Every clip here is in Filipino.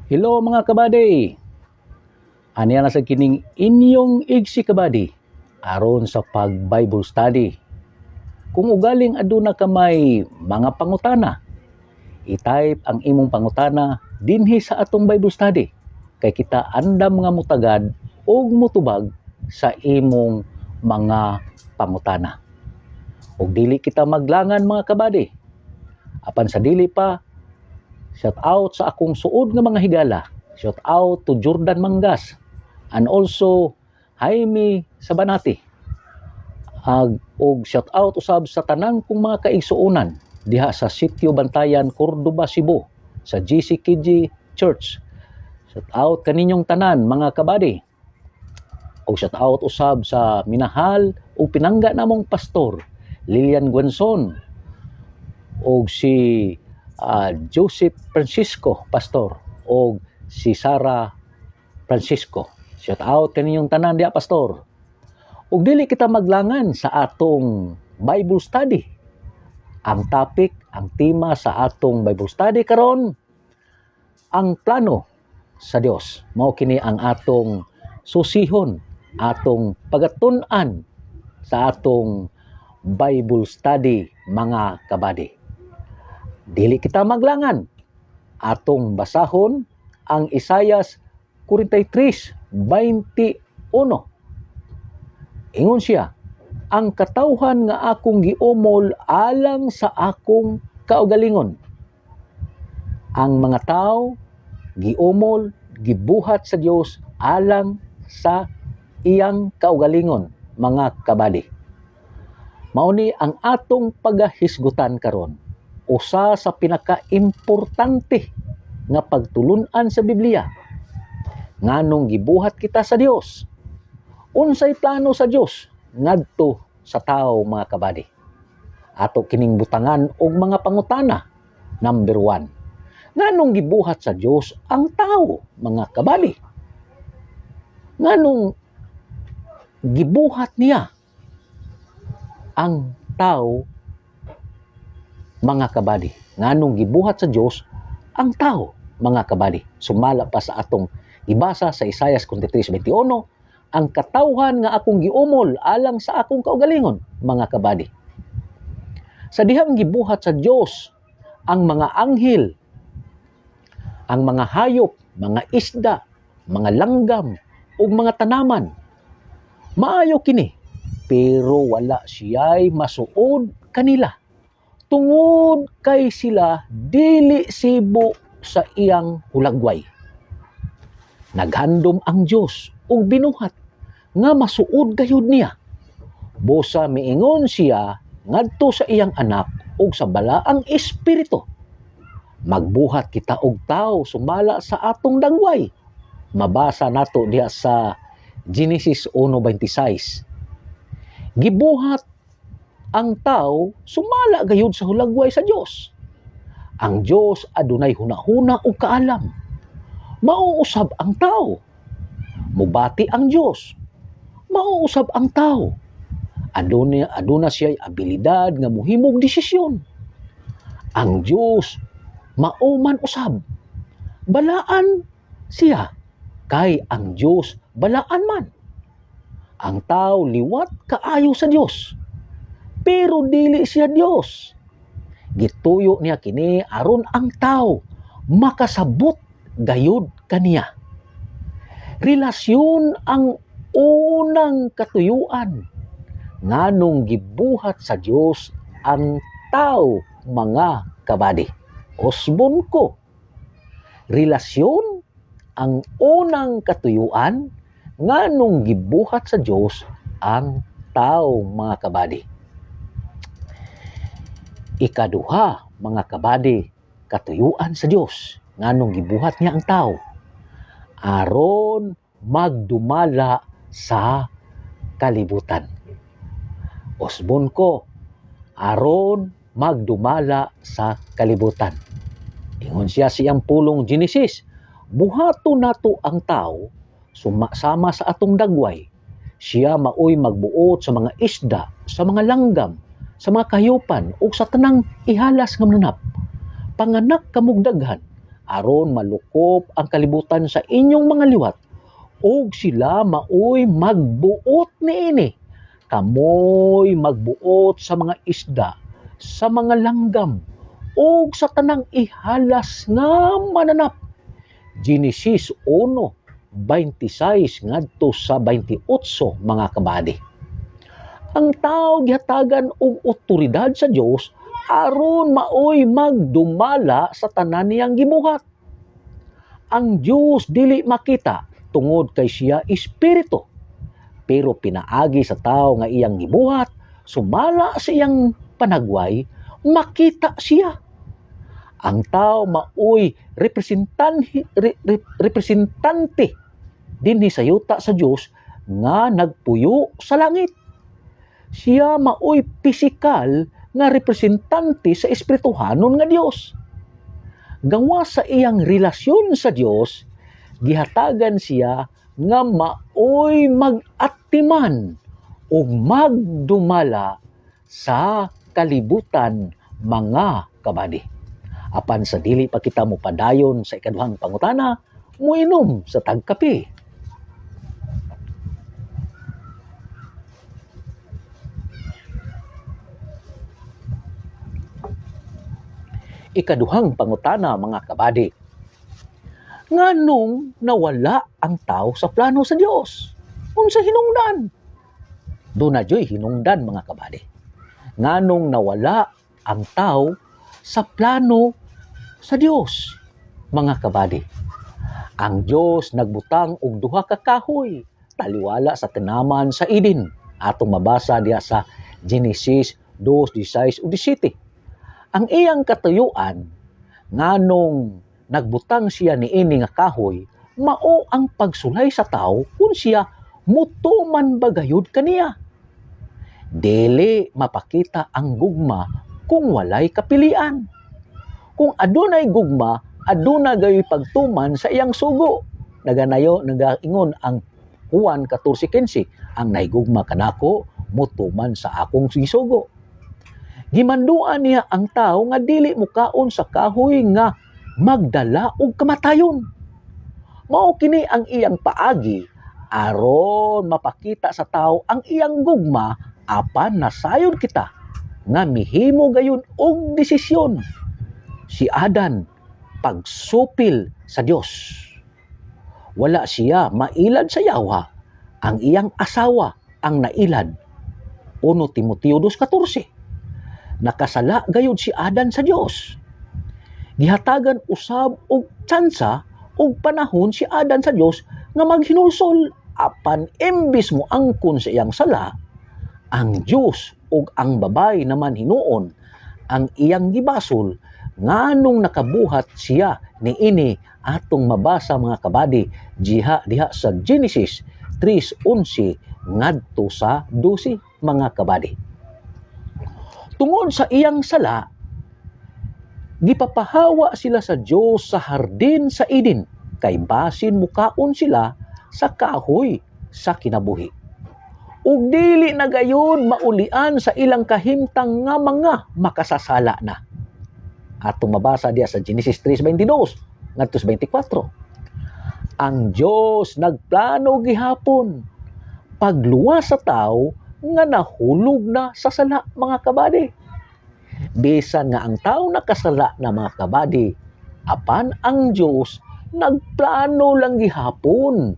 Hello mga kabady! Aniya na sa kining inyong igsi kabady aron sa pag-Bible study. Kung ugaling aduna ka may mga pangutana, i-type ang imong pangutana dinhi sa atong Bible study. Kay kita andam nga mutagad o mutubag sa imong mga pangutana. Og dili kita maglangan mga kabady. Apan sa dili pa, shout out sa akong suod nga mga higala. Shout out to Jordan Mangas and also Jaime Sabanati. Og shout out usab sa tanang kong mga kaigsuonan diha sa Sitio Bantayan, Cordoba, Cebu, sa GCKG Church. Shout out kaninyong tanan mga kabady. Og shout out usab sa minahal o pinangga namong pastor Lilian Guanzon og si Joseph Francisco pastor o si Sara Francisco. Shout out kaninyong tanan diha pastor. Ug dili kita maglangan sa atong Bible study. Ang topic, ang tema sa atong Bible study karon, ang plano sa Dios. Mao kini ang atong susihon, atong pagatun-an sa atong Bible study mga kabady. Dili kita maglangan. Atong basahon ang Isaias 43:21. Ingon siya, ang katawhan nga akong giumol alang sa akong kaugalingon. Ang mga tao giumol, gibuhat sa Dios alang sa iyang kaugalingon, mga kabady. Mao ni ang atong pagahisgutan karon. Usa sa pinaka-importante nga pagtulun-an sa Biblia. Nganong gibuhat kita sa Dios. Unsay plano sa Dios ngadto sa tao mga kabady. Ato kining butangan og mga pangutana. Number 1. Nganong gibuhat sa Dios ang tao mga kabady? Nganong gibuhat niya ang tao mga kabady? Nganong gibuhat sa Dios ang tao mga kabady? Sumala pa sa atong ibasa sa Isaias 43:21, ang katawhan nga akong giumol alang sa akong kaugalingon mga kabady. Sa dihang gibuhat sa Dios ang mga anghel, ang mga hayop, mga isda, mga langgam ug mga tanaman. Maayo kini, pero wala siya'y masuod kanila. Tungod kay sila dili sibo sa iyang hulagway. Naghandom ang Dios ug binuhat nga masuod gayud niya. Busa miingon siya ngadto sa iyang anak ug sa balaang espiritu. Magbuhat kita og tao sumala sa atong dangway. Mabasa nato diha sa Genesis 1:26. Gibuhat ang tao sumala gayud sa hulagway sa Dios. Ang Dios adunay hunahuna ug kaalam. Mauusab ang tao. Mubati ang Dios. Mauusab ang tao. Aduna siya abilidad nga mohimog desisyon. Ang Dios mauman usab. Balaan siya kay ang Dios balaan man. Ang tao liwat kaayo sa Dios. Pero dili siya Dios. Gituyo niya kini aron ang tao makasabot gayud kaniya. Relasyon ang unang katuyuan nganong gibuhat sa Dios ang tao mga kabady. Osbon ko. Relasyon ang unang katuyuan nganong gibuhat sa Dios ang tao mga kabady. Ikaduha, mga kabady, katuyuan sa Dios nganong gibuhat niya ang tao aron magdumala sa kalibutan. Osbon ko, aron magdumala sa kalibutan. Ingon siya siyang pulong Genesis, buhato nato ang tao sumasama sa atong dagway. Siya maoy magbuot sa mga isda, sa mga langgam, sa mga kahayupan ug sa tanang ihalas nga mananap. Panganak kamug daghan aron malukop ang kalibutan sa inyong mga liwat, ug sila maoy magbuot niini. Kamoy magbuot sa mga isda, sa mga langgam, ug sa tanang ihalas nga mananap. Genesis 1:26 ngadto sa 28 mga kabady. Ang tao gihatagan og otoridad sa Dios aron maoy magdumala sa tanan niyang gibuhat. Ang Dios dili makita tungod kay siya espiritu, pero pinaagi sa tao nga iyang gibuhat, sumala sa iyang panagway, makita siya. Ang tao maoy representante dinhi sa yuta sa Dios nga nagpuyo sa langit. Siya maoy pisikal nga representante sa espirituhanon nga Dios. Gawa sa iyang relasyon sa Dios, gihatagan siya nga maoy mag-atiman o magdumala sa kalibutan mga kabady. Apan sa dili pa kita mo padayon sa ikaduhang pangutana, muinom sa tagkape. Ikaduhang pangutana mga kabady. Nganong nawala ang tao sa plano sa Dios? Unsa hinungdan? Doon na joy hinungdan mga kabady. Nganong nawala ang tao sa plano sa Dios mga kabady? Ang Dios nagbutang og duha ka kahoy taliwala sa tinaman sa Eden. Atong mabasa diha sa Genesis 2:16-17. Ang iyang katuyuan nganong nagbutang siya niini nga kahoy, mao ang pagsulay sa tao kung siya mutuman bagayod kaniya. Dili mapakita ang gugma kung walay kapilian. Kung adunay gugma, aduna gayoy pagtuman sa iyang sugo. Nagaingon ang Juan 14:15, ang naigugma kanako mutuman sa akong gisugo. Gimanduan niya ang tao nga dili mukaon sa kahoy nga magdala og kamatayon. Mao kini ang iyang paagi aron mapakita sa tao ang iyang gugma apan nasayon kita nga mihimo gayon og desisyon. Si Adan pagsupil sa Dios. Wala siya mailad sa yawa, ang iyang asawa ang nailad. 1 Timoteo 2:14. Nakasala gayud si Adan sa Dios. Gihatagan usab og tsansa og panahon si Adan sa Dios nga maghinulsol apan imbis mo angkon sa iyang sala, ang Dios ug ang babay naman hinuon ang iyang gibasol nganong nakabuhat siya niini atong mabasa mga kabady diha sa Genesis 3:11 ngadto sa 12 mga kabady. Tungod sa iyang sala, gipapahawa sila sa Dios sa hardin sa Eden, kay basin mukaon sila sa kahoy sa kinabuhi. Ug dili na gayon maulian sa ilang kahimtang nga mga makasasala na. Atong mabasa diya sa Genesis 3:22 ngadto sa 24. Ang Dios nagplano gihapon pagluwas sa tao nga nahulog na sa sala mga kabady. Bisan nga ang tao nakasala na mga kabady, apan ang Dios nagplano lang gihapon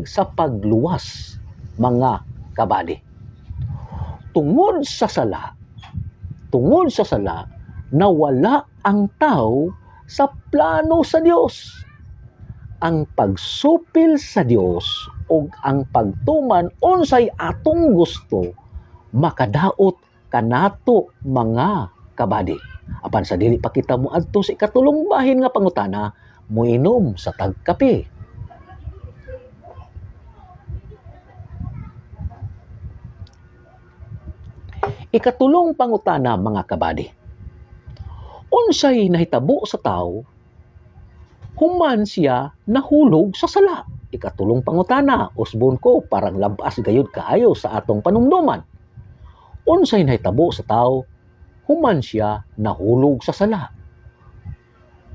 sa pagluwas mga kabady. Tungod sa sala, nawala ang tao sa plano sa Dios. Ang pagsupil sa Dios ug ang pagtuman unsay atong gusto makadaot kanato mga kabady. Apan sa dili pa kita mo adto sa ikatulong bahin nga pangutana, muinom sa tagkape. Ikatulong pangutana mga kabady. Unsay nahitabo sa tao human siya nahulog sa sala? Ikatulong pangutana, usbon ko parang labas gayud kaayo sa atong panumduman. Unsay nahitabo sa tao human siya nahulog sa sala?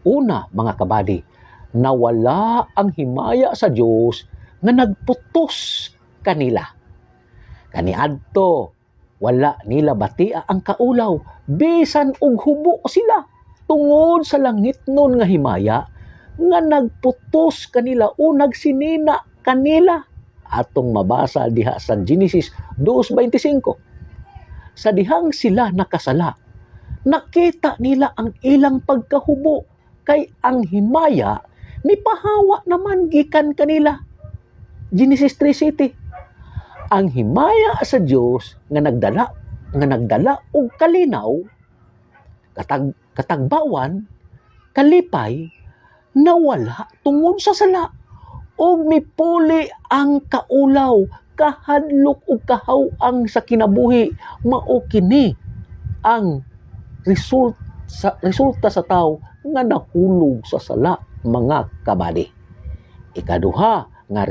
Una, mga kabady, nawala ang himaya sa Dios nga nagputos kanila. Kaniadto, wala nila batia ang kaulaw, bisan og hubo sila tungod sa langitnon nga himaya nga nagputos kanila o nagsinina kanila. Atong mabasa diha sa Genesis 2:25. Sa dihang sila nakasala, nakita nila ang ilang pagkahubo, kay ang himaya mipahawa naman gikan kanila. Genesis 3:7. Ang himaya sa Dios nga nagdala og kalinaw, katagbawan, kalipay, nawala tungod sa sala, og mipuli ang kaulaw, kahadlok ug kahawang sa kinabuhi. Mao kini ang resulta sa tao nga nahulog sa sala, mga kabady. Ikaduha nga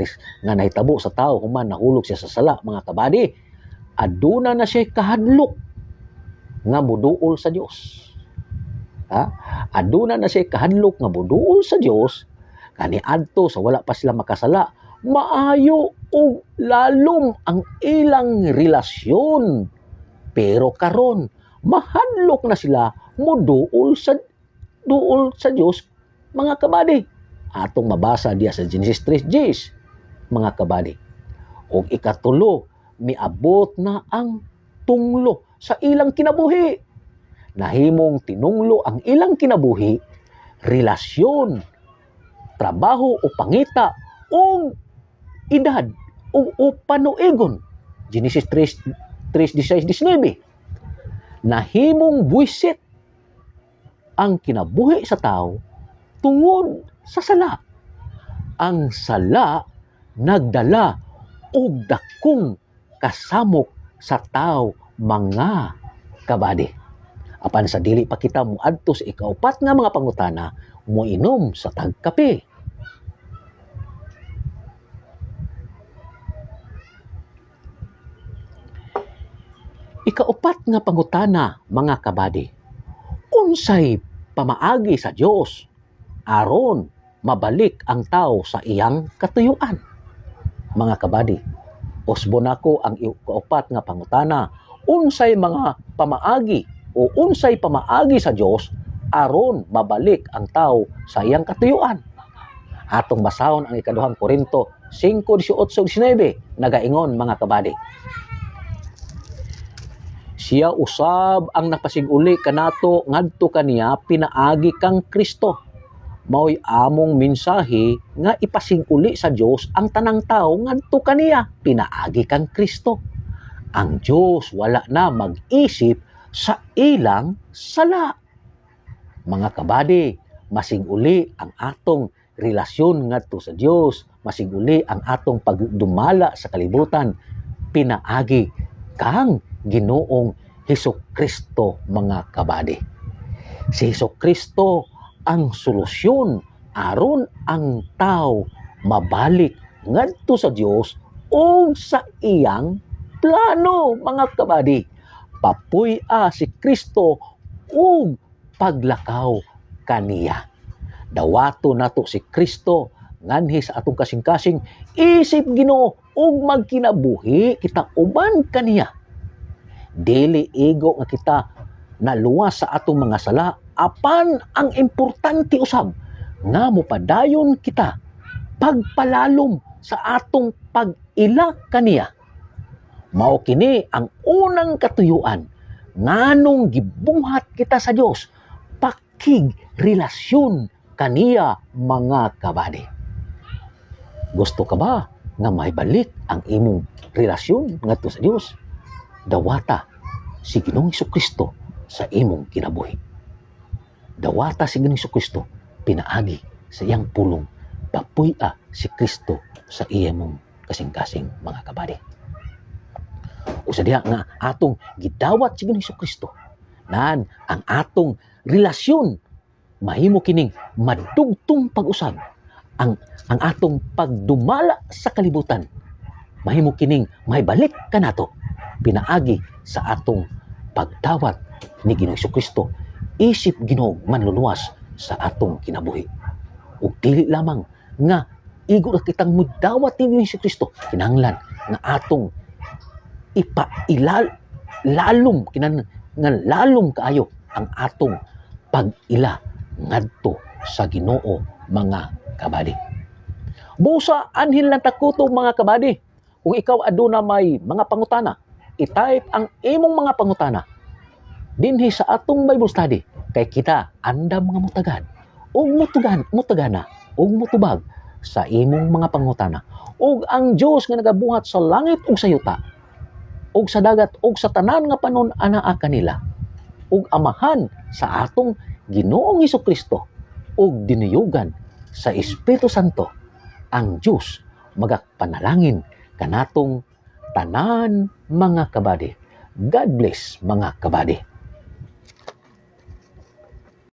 nahitabo sa tao human nahulog siya sa sala, mga kabady, aduna na siya kahadlok nga moduol sa Dios. Aduna na siya kahadlok nga moduol sa Dios, kaniadto sa wala pa sila makasala, maayo o lalom ang ilang relasyon. Pero karon mahadlok na sila moduol sa Dios, mga kabady. Atong mabasa diya sa Genesis 3:10, mga kabady. Og ikatulo, miabot na ang tunglo sa ilang kinabuhi. Nahimong tinunglo ang ilang kinabuhi, relasyon, trabaho o pangita o edad o panuigon. Genesis 3:16-19. Nahimong buwisit ang kinabuhi sa tao tungod sa sala. Ang sala nagdala og dakong kasamok sa tao, mga kabady. Apan sa dili pa kita moadto sa ikaupat nga mga pangutana, moinom sa tagkape. Ikaupat nga pangutana, mga kabady, unsay pamaagi sa Dios aron mabalik ang tao sa iyang katuyuan? Mga kabady, usbon ako ang ikaupat nga pangutana, unsay mga pamaagi o unsay pamaagi sa Dios aron mabalik ang tao sa iyang katuyuan? Atong basahon ang ikaduhang Korinto 5:18-19, nagaingon, mga kabady, siya usab ang napasig-uli kanato ngadto kaniya pinaagi kang Kristo. Mao'y among mensahe nga ipasig-uli sa Dios ang tanang tao ngadto kaniya pinaagi kang Kristo. Ang Dios wala na mag-isip sa ilang sala. Mga kabady, masig-uli ang atong relasyon ngadto sa Dios, masig-uli ang atong pagdumala sa kalibutan, pinaagi kang Ginoong Hesukristo, mga kabady. Si Hesukristo ang solusyon aron ang tao mabalik ngadto sa Dios o sa iyang plano, mga kabady. Papuy-a si Kristo ug paglakaw kaniya. Dawato nato si Kristo nganhi sa atong kasing-kasing isip Ginoo ug magkinabuhi kita uban kaniya. Dili ego nga kita naluwas sa atong mga sala, apan ang importante usab nga mopadayon kita pagpalalom sa atong pag-ila kaniya. Mao kini ang unang katuyuan nganong gibunghat kita sa Dios, pakig relasyon kaniya, mga kabady. Gusto ka ba nga maibalik ang imong relasyon ngadto sa Dios? Dawata si Ginoong Hesukristo sa imong kinabuhi. Dawata si Ginoong Hesukristo, pinaagi sa iyang pulong, papuy-a si Kristo sa imong kasing-kasing, mga kabady. Usa diha nga atong gidawat si Ginoong Hesukristo, nan ang atong relasyon mahimo kining madugtong pag-usab. Ang atong pagdumala sa kalibutan mahimo kining mahibalik kanato pinaagi sa atong pagdawat ni Ginoong Hesukristo, isip Ginoo manluluwas sa atong kinabuhi. Ug dili lamang nga igo ra kitang mudawat ni Hesus Kristo, kinahanglan nga atong lalom nga lalom kaayo ang atong pag-ila ngadto sa Ginoo, mga kabady. Busa anhin lang takuto mga kabady. Kung ikaw aduna may mga pangutana, i-type ang imong mga pangutana dinhi sa atong Bible study, kay kita andam mga mutagad ug mutagana ug mutubag sa imong mga pangutana. Ug ang Dios nga nagabuhat sa langit ug sa yuta ug sa dagat ug sa tanan nga panon anaa kanila, ug amahan sa atong Ginoong Hesukristo ug dinuyugan sa Espiritu Santo, ang Dios magpanalangin kanatong tanan mga kabady. God bless mga kabady.